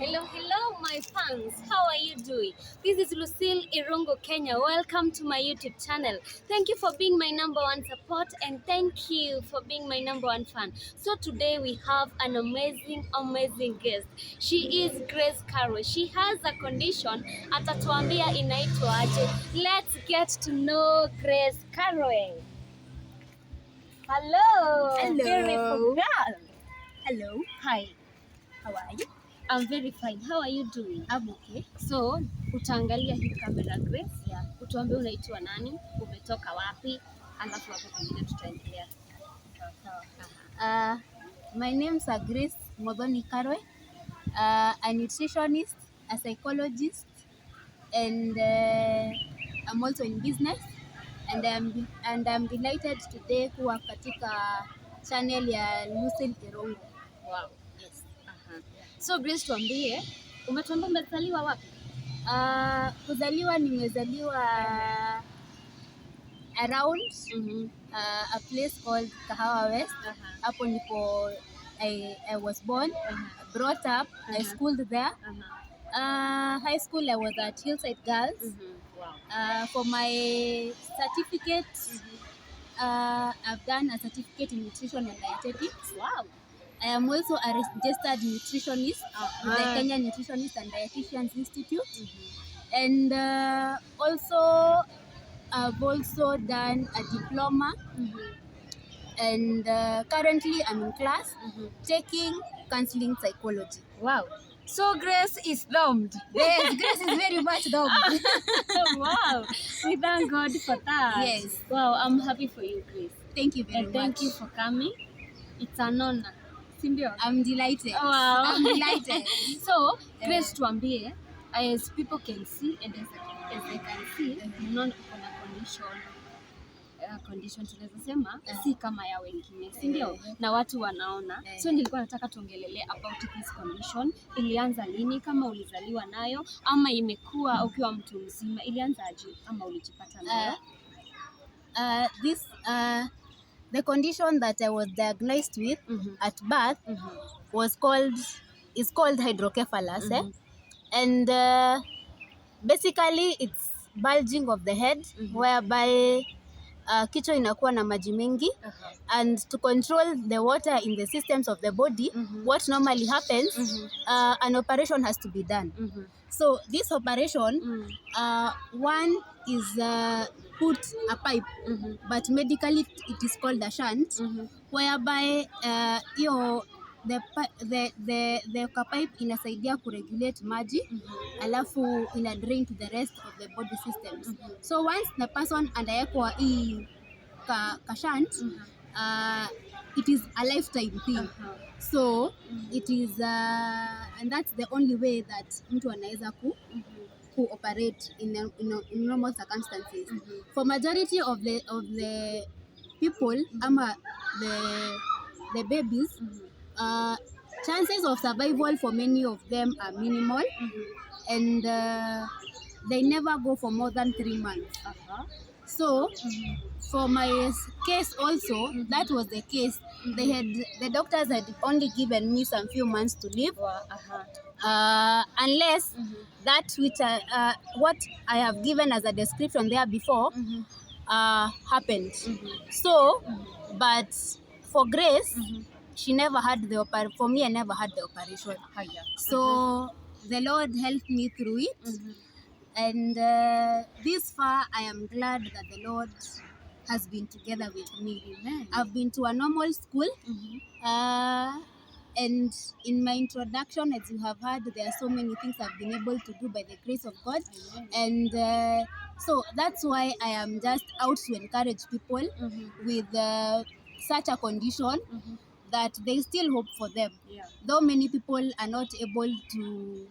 Hello, my fans. How are you doing? This is Lucille Irongo, Kenya. Welcome to my YouTube channel. Thank you for being my #1 support and thank you for being my #1 fan. So today we have an amazing guest. She is Grace Caro. She has a condition atatuambia inaitwa aje. Let's get to know Grace Caro. Hello. Hello. Beautiful girl. Hello. Hi. How are you? I'm very fine. How are you doing? I'm okay. So, utaangalia hii kamera Grace. Yeah. Utuambie unaitwa nani, umetoka wapi, alafu hapo pengine tutaendelea. My name's Grace Modoni Karwe, a nutritionist, a psychologist, and I'm also in business. And I'm delighted today kuwa katika channel ya Lucille Irongo. Wow. Yes. So Grace, tuambie, umetuambia umezaliwa wapi? Kuzaliwa nimezaliwa around a place called Kahawa West. Hapo ndipo I was born, brought up, I schooled there. High school I was at Hillside Girls. Wow. For my certificate, I've done a certificate in nutrition and dietetics. Wow. I am also a registered nutritionist with the Kenya Nutritionist and Dietitians Institute. And also I've also done a diploma. And currently I'm in class taking counseling psychology. Wow. So Grace is domed. Yes, Grace is very much domed. Wow. We thank God for that. Yes. Wow, I'm happy for you, Grace. Thank you very And much. thank you for coming. It's an honor. Sindio? I'm delighted. Wow. I'm delighted. So, Grace, tuambie, as people can see and as they can see, unaona uko na condition tunaweza sema si kama ya wengine, si ndio? Na watu wanaona. So nilikuwa nataka tuongelele about this condition. Ilianza lini, kama ulizaliwa nayo ama imekuwa ukiwa mtu mzima? Ilianza aje ama ulijipata nayo? The condition that I was diagnosed with at birth is called hydrocephalus. And basically it's bulging of the head whereby kichwa inakuwa na maji mengi. And to control the water in the systems of the body, what normally happens, an operation has to be done. So this operation, one is put a pipe, but medically it is called a shunt, whereby the pipe inasaidia kuregulate maji, alafu ina drain to the rest of the body systems. So once the person anawekwa hii ka shunt, it is a lifetime thing. So it is and that's the only way that mtu anaweza operate in normal circumstances. For majority of the people ama the babies, chances of survival for many of them are minimal, and they never go for more than 3 months. So for my case also, that was the case. The doctors had only given me some few months to live, unless that which what I have given as a description there before happened. So, but for Grace, she never had the operation. For me, I never had the operation. So the Lord helped me through it. And this far, I am glad that the Lord has been together with me. Amen. I've been to a normal school. And in my introduction, as you have heard, there are so many things I've been able to do by the grace of God. And so that's why I am just out to encourage people with such a condition, that there is still hope for them. Though many people are not able to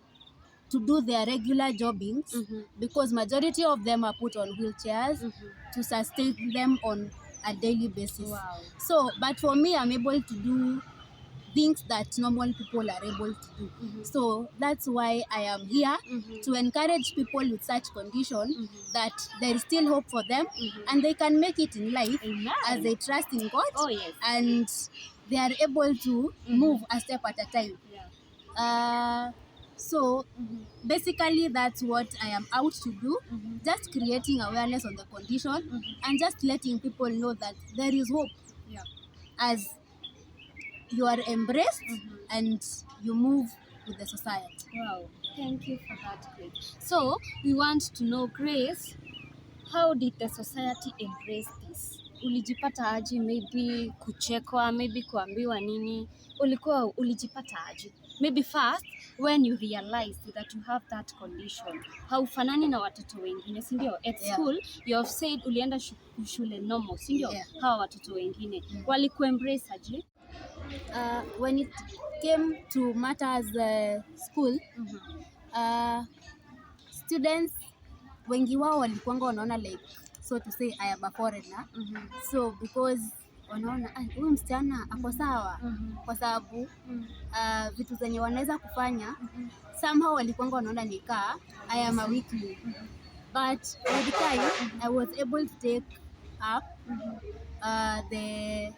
do their regular jobbings, because majority of them are put on wheelchairs to sustain them on a daily basis. Wow. So, but for me, I'm able to do things that normal people are able to do. So that's why I am here to encourage people with such condition that there is still hope for them and they can make it in life. Amen. As they trust in God. Oh, yes. And they are able to move a step at a time. So basically that's what I am out to do, just creating awareness on the condition and just letting people know that there is hope Yeah. as you are embraced and you move with the society. Wow, thank you for that, Grace. So we want to know, Grace, how did the society embrace this? Ulijipata aje, maybe kuchekwa, maybe kuambiwa nini? Ulijipata aje? Maybe first when you realized that you have that condition. Haufanani na watoto wengine, si ndio? At Yeah. school you have said ulienda shule normal, si ndio? Yeah. Hawa watoto wengine walikuembrace aje? When it came to matters school, students wengi wao walikuanga wanaona like, so to say, I am a foreigner. So because wanaona huyu msichana ako sawa, kwa sababu vitu zenye wanaweza kufanya somehow walikuanga wanaona nikaa I am a weakling. But with the time I was able to take up the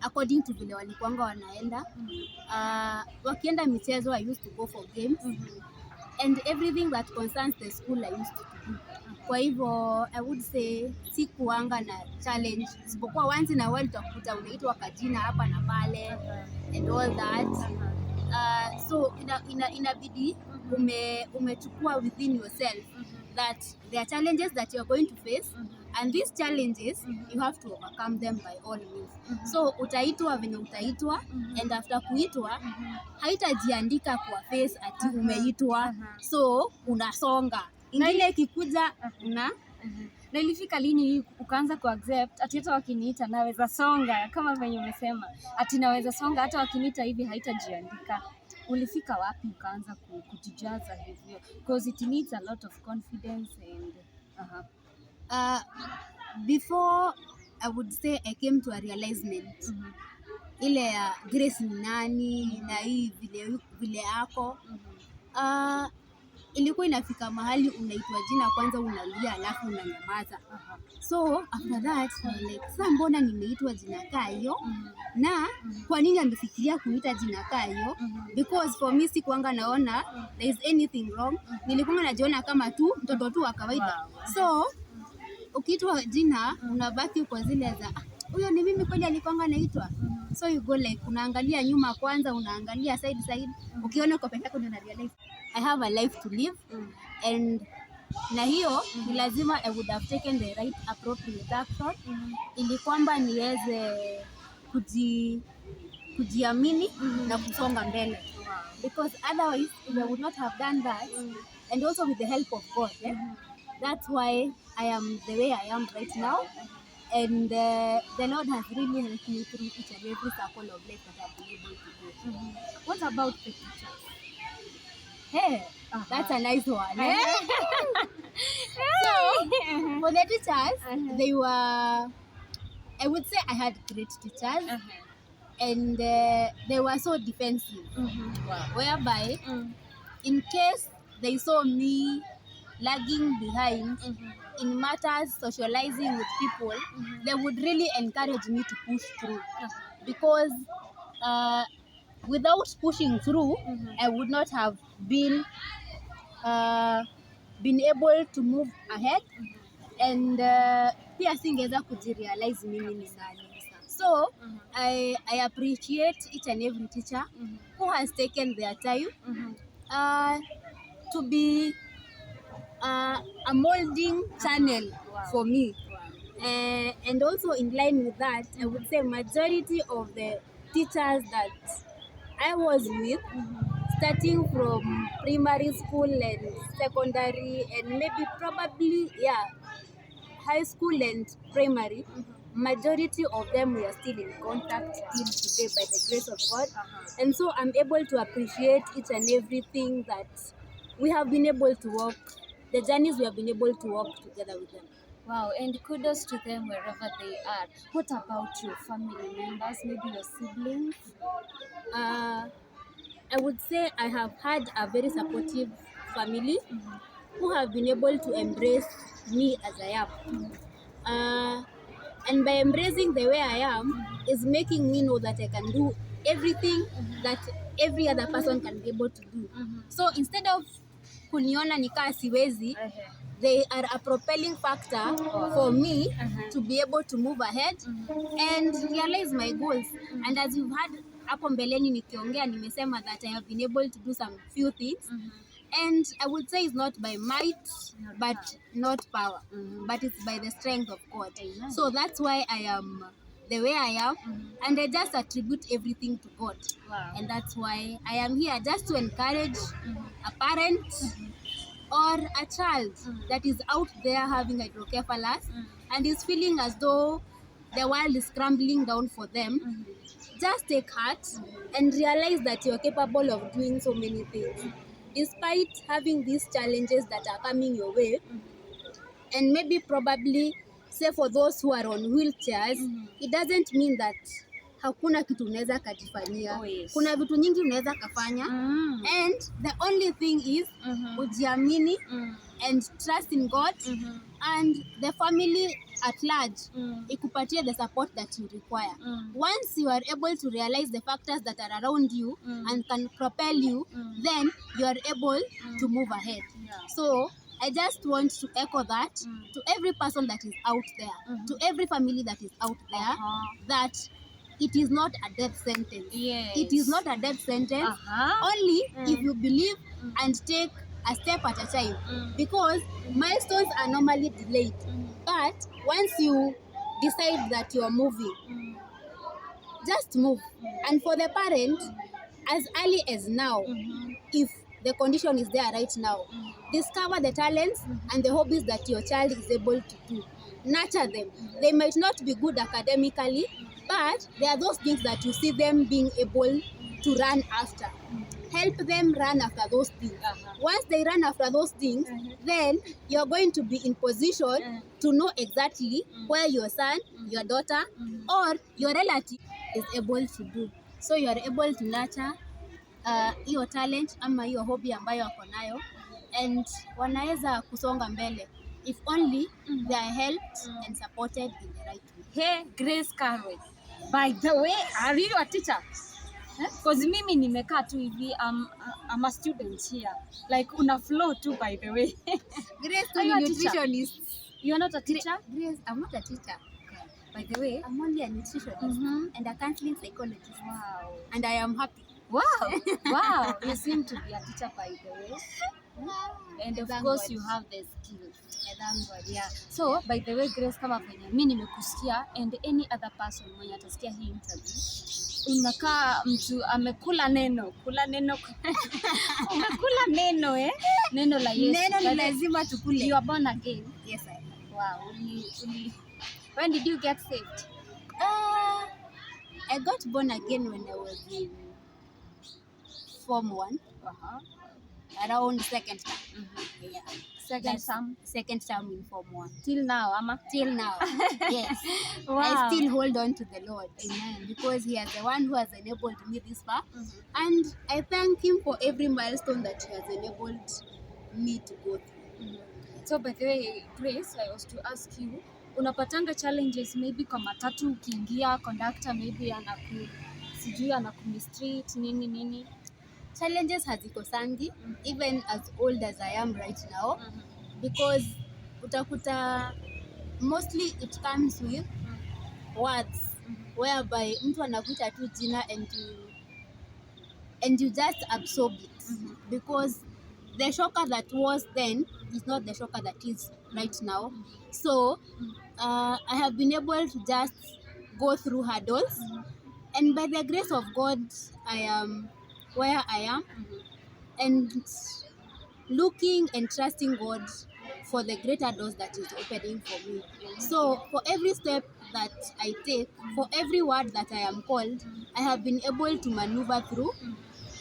according to vile walikuanga wanaenda wakienda michezo, I used to go for games and everything that concerns the school I used to do. Kwa hivyo I would say sikuanga na challenge, isipokuwa once in a while utakuta unaitwa kajina hapa na pale and all that. So inabidi umechukua within yourself that there are challenges that you are going to face and these challenges you have to overcome them by all means. So utaitwa venye utaitwa and after kuitwa haitajiandika kwa face ati umeitwa, so unasonga ingine ikikuja Na ilifika lini ukaanza ku accept ati hata wakiniita naweza songa, kama venye umesema ati naweza songa hata wakiniita hivi haitajiandika? Ulifika wapi ukaanza kujijaza hivyo? Because it needs a lot of confidence and before I would say I came to a realizement ile ya Grace ni nani na hii vile yako ilikuwa inafika mahali unaitwa jina kwanza unalia alafu unanyamaza. So after that like, sasa mbona nimeitwa jina kaa hiyo na kwa nini amefikiria kuita jina kaa hiyo? Because for me sikuanga naona there is anything wrong, nilikuwa najiona kama tu mtoto tu wa kawaida. So ukiitwa jina unabaki kwa zile za huyo ni mimi kweli alikuanga naitwa. So you go like unaangalia nyuma kwanza, unaangalia side, ukiona kwa peke yako ndio una realize I have a life to live and na hiyo ni lazima I would have taken the right appropriate action ili kwamba niweze kujiamini na kusonga mbele, because otherwise if I would not have done that and also with the help of God, that's why I am the way I am right now. And the Lord has really helped me through each and every circle of life that I've been able to do. What about the teachers? Hey, that's a nice one. So, for the teachers, they were, I would say I had great teachers and they were so defensive, whereby in case they saw me lagging behind in matters socializing with people, they would really encourage me to push through, because without pushing through I would not have been able to move ahead and pia singeweza kujirealize mimi ni nani. So I appreciate each and every teacher who has taken their time to be a molding channel for me. And also in line with that, I would say majority of the teachers that I was with, starting from primary school and secondary and maybe probably high school and primary, majority of them we are still in contact till today by the grace of God. And so I'm able to appreciate each and everything that we have been able to walk, the journeys we have been able to walk together with them. Wow, and kudos to them wherever they are. What about your family members, maybe your siblings? I would say I have had a very supportive family who have been able to embrace me as I am. And by embracing the way I am is making me know that I can do everything that every other person can be able to do. So instead of kuniona nikaa siwezi, they are a propelling factor for me to be able to move ahead and realize my goals. And as you've had hapo mbeleni nikiongea, nimesema that I have been able to do some few things. And I would say it's not by might, but not power, but it's by the strength of God. Amen. So that's why I am the way I am, and I just attribute everything to God. Wow. And that's why I am here, just to encourage a parent or a child that is out there having hydrocephalus and is feeling as though the world is crumbling down for them. Just take heart and realize that you're capable of doing so many things, despite having these challenges that are coming your way. And maybe probably say for those who are on wheelchairs, it doesn't mean that hakuna kitu unaweza kajifanyia. Oh, yes. Kuna vitu nyingi unaweza kafanya. And the only thing is ujiamini and trust in God and the family at large ikupatie the support that you require. Once you are able to realize the factors that are around you and can propel you, then you are able to move ahead. So I just want to echo that to every person that is out there, to every family that is out there, that it is not a death sentence. Yes. It is not a death sentence, only if you believe and take a step at a time. Because milestones are normally delayed. But once you decide that you are moving, just move. And for the parent, as early as now, if the condition is there right now, discover the talents and the hobbies that your child is able to do. Nurture them. They might not be good academically, but there are those things that you see them being able to run after. Help them run after those things. Once they run after those things, then you're going to be in position to know exactly where your son, your daughter, or your relative is able to do. So you're able to nurture hiyo talent ama hiyo hobby ambayo wako nayo, and wanaweza kusonga mbele if only they are helped and supported in the right way. Hey, Grace Carol. By the way, are you a teacher? Because mimi nimekaa tu hivi, I'm a student here. Like una flow too, by the way. Grace, Are you a teacher? nutritionist. You're not a teacher? Grace, I'm not a teacher. By the way. I'm only a nutritionist and a counseling psychologist. Wow. And I am happy. Wow. Wow. You seem to be a teacher, by the way. And of Thank course God. you have the skills. Thank God. Yeah. So, by the way, Grace, kama venye mimi nimekusikia and any other person mwenye atasikia hii interview, unakaa mtu amekula neno, umekula neno neno la Yesu. Neno ni lazima tukule. You are born again. Yes, I am. Wow. When did you get saved? I got born again when I was in Form 1, around second term. Yeah. Second term in Form 1. Till now, ama? Till now, yes. Wow. I still hold on to the Lord. Amen. Because He is the one who has enabled me this far. And I thank Him for every milestone that He has enabled me to go through. So by the way, Grace, I was to ask you, unapatanga challenges maybe kwa matatu ukiingia, conductor maybe anakumistreat nini? Challenges hazikosangi, even as old as I am right now, because utakuta mostly it comes with words, whereby mtu anakuita tu jina and you just absorb it, because the shocker that was then is not the shocker that is right now. So I have been able to just go through hurdles, and by the grace of God, I am where I am, and looking and trusting God for the greater doors that is opening for me. So for every step that I take, for every word that I am called, I have been able to maneuver through.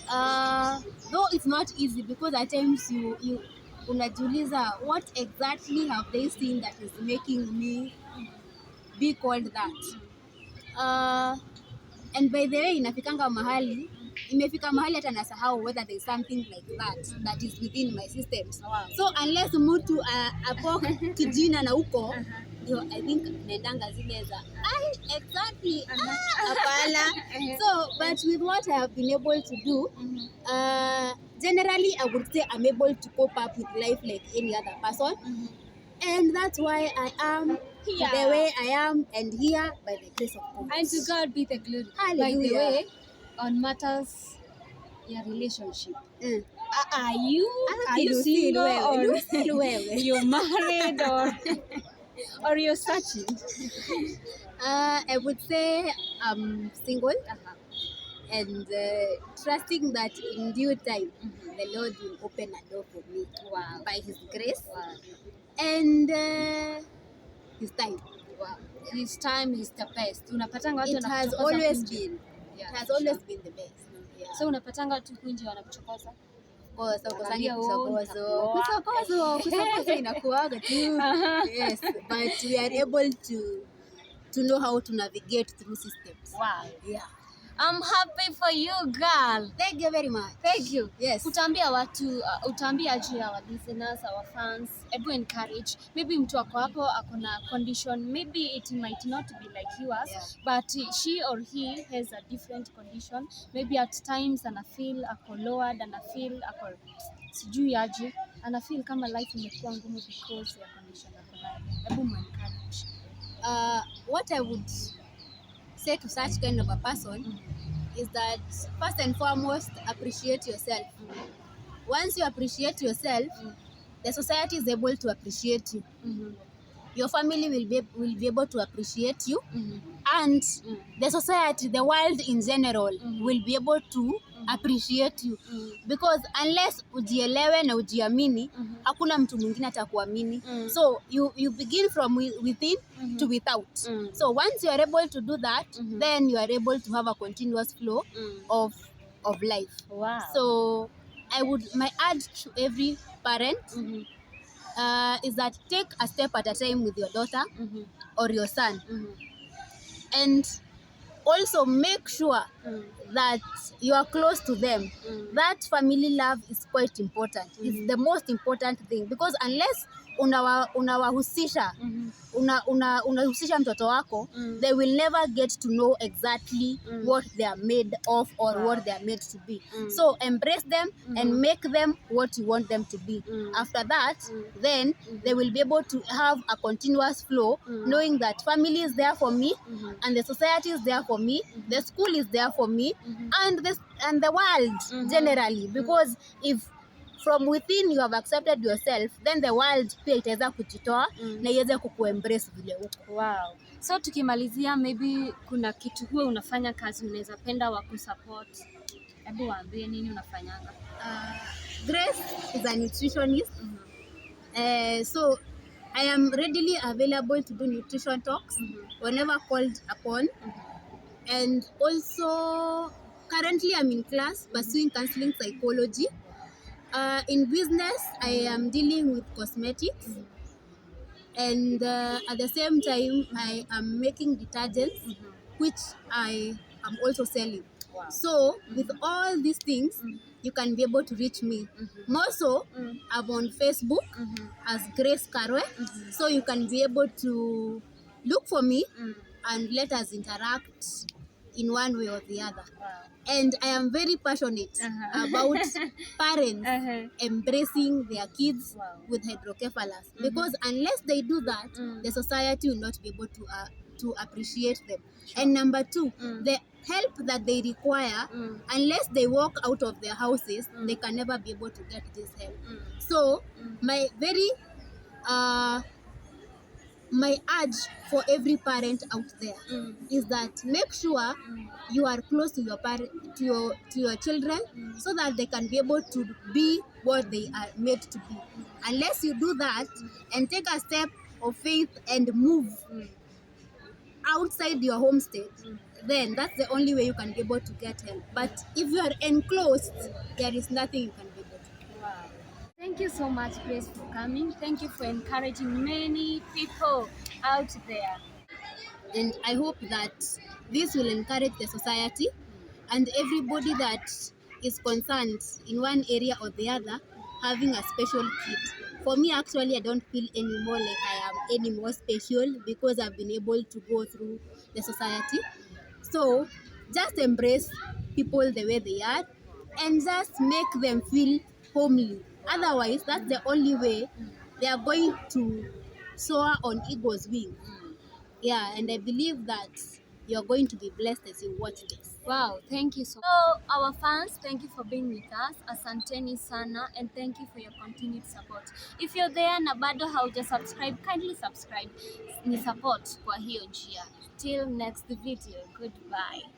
Though it's not easy, because at times you unajiuliza, what exactly have they seen that is making me be called that? And by the way, imefika mahali hata nasahau whether there is something like that is within my systems. So unless mtu apo kijina na uko I think naendanga zile za exactly hapana. So but with what I have been able to do, generally I would say I'm able to cope up with life like any other person, and that's why I am Here. the way I am, and here by the grace of God. And to God be the glory. By the Hallelujah. way, on matters your relationship. Mm. Are you Lucille, single or Lucille wewe. you're married or you're searching? I would say I'm single, and trusting that in due time the Lord will open a door for me. Wow. By His grace. Wow. And His time. Wow. His time is the best. Unapatanga watu It has wanakuchokoza always nje. been. Yeah, It has sure. always been the best. Yeah. So unapatanga watu nje wanakuchokoza? Kusokosangi Wanaambia, kusokozo inakuaga tu. Yes, but we are able to know how to navigate through systems. Wow. Yeah. I'm happy for you, girl. Thank you very much. Thank you. Yes. Utaambia watu, utaambia juu ya our listeners, our fans, ebu encourage. Maybe mtu ako hapo ako na condition, maybe it might not be like yours, Yeah. but she or he has a different condition. Maybe at times ana feel ako lowered, ana feel ako sijui aje, ana feel kama life imekuwa ngumu because ya condition ako nayo. Ebu encourage. What I would say to such kind of a person is that first and foremost, appreciate yourself. Once you appreciate yourself, the society is able to appreciate you. Your family will be able to appreciate you, and the society, the world in general, will be able to appreciate you, because unless ujielewe na ujiamini, hakuna mtu mwingine atakuamini. So you begin from within to without. So once you are able to do that, then you are able to have a continuous flow of life. Wow. So my urge to every parent is that take a step at a time with your daughter or your son, and also make sure that you are close to them. That family love is quite important. It's the most important thing, because unless unawahusisha unahusisha mtoto wako, they will never get to know exactly what they are made of or what they are made to be. So embrace them and make them what you want them to be. After that, then they will be able to have a continuous flow, knowing that family is there for me, and the society is there for me, the school is there for me, and the world generally, because if from within you have accepted yourself, then the world pia itaweza kujitoa na iweze kukuembrace vile uko. Wow. So tukimalizia, maybe kuna kitu huwe unafanya kazi unaweza penda wa kusupport. Hebu waambie nini unafanyanga? Grace is a nutritionist. So I am readily available to do nutrition talks whenever called upon. And also currently I'm in class pursuing counseling psychology. In business, I am dealing with cosmetics, and at the same time, I am making detergents, which I am also selling. Wow. So, with all these things, you can be able to reach me. More so, I'm on Facebook as Grace Karwe, so you can be able to look for me and let us interact in one way or the other. Wow. And I am very passionate about parents embracing their kids with hydrocephalus, because unless they do that, the society will not be able to appreciate them. And number two, the help that they require, unless they walk out of their houses, they can never be able to get this help. So my very my urge for every parent out there is that make sure you are close to your to your children, so that they can be able to be what they are made to be. Unless you do that and take a step of faith and move outside your home state, then that's the only way you can be able to get help. But if you are enclosed, there is nothing you can be able to do. Wow. Thank you so much, Grace, for coming. Thank you for encouraging many people out there. And I hope that this will encourage the society and everybody that is concerned in one area or the other having a special kid. For me, actually, I don't feel anymore like I am any more special because I've been able to go through the society. So just embrace people the way they are and just make them feel homely. Otherwise, that's the only way they are going to soar on ego's wing. Yeah, and I believe that you're going to be blessed as you watch this. Wow, thank you so our fans, thank you for being with us. Asanteni sana and thank you for your continued support. If you're there na bado hauja subscribe, kindly subscribe. Ni support kwa hiyo njia. Till next video. Goodbye.